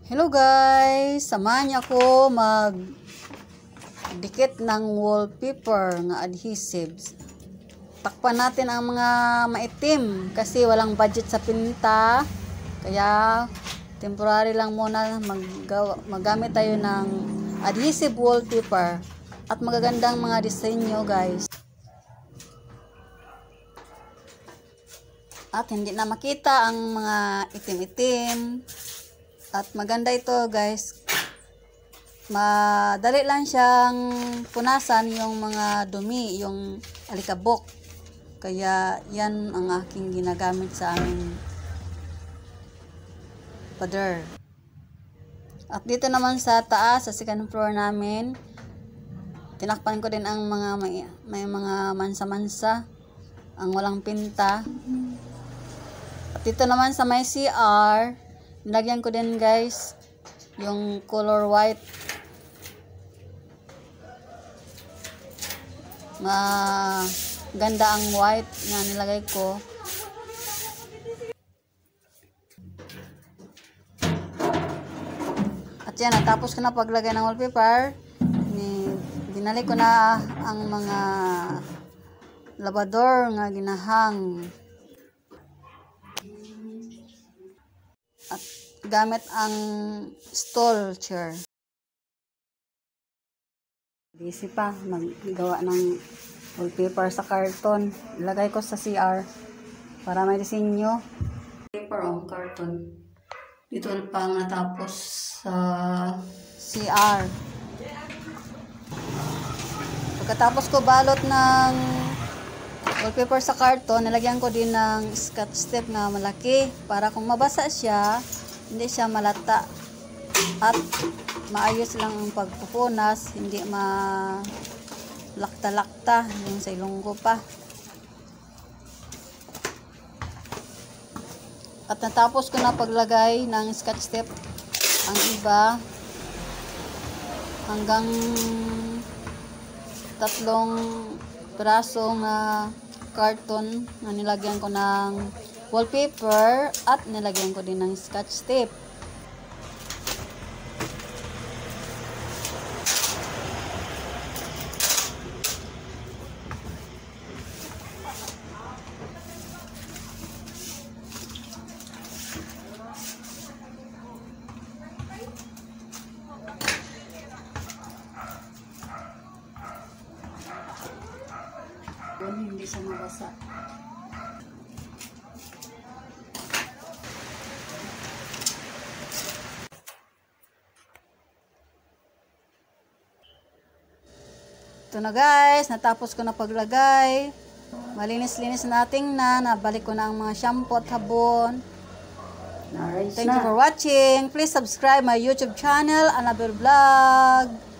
Hello guys! Samahan niyo ako mag-dikit ng wallpaper nga adhesives. Takpan natin ang mga maitim kasi walang budget sa pinta. Kaya temporary lang muna magamit tayo ng adhesive wallpaper at magagandang mga disenyo guys. At hindi na makita ang mga itim-itim. At maganda ito guys. Madali lang siyang punasan yung mga dumi, yung alikabok. Kaya yan ang aking ginagamit sa aming pader. At dito naman sa taas, sa second floor namin, tinakpan ko din ang mga may mga mansa-mansa, ang walang pinta. At dito naman sa may CR, nilagyan ko din guys yung color white. Ganda ang white na nilagay ko. At yan, natapos ko na paglagay ng wallpaper. Binalik ko na ang mga labador nga ginahang. At gamit ang stall chair. Busy pa maggawa ng wallpaper sa karton. Ilagay ko sa CR para may disenyo. Paper on karton. Dito pa natapos sa CR. Pagkatapos ko balot ng wallpaper sa karton, nilagyan ko din ng scotch tape na malaki para kung mabasa siya, hindi siya malata at maayos lang ang pagpupunas, hindi malakta-lakta yung sa ilonggo pa. At natapos ko na paglagay ng scotch tape ang iba hanggang 3 pirasong karton na nilagyan ko ng wallpaper at nilagyan ko din ng scotch tape. Hindi siya mabasa. Ito na guys, natapos ko na paglagay. Malinis-linis natin na. Nabalik ko na ang mga shampoo at sabon. Thank you for watching. Please subscribe my YouTube channel, Annabelle Vlog.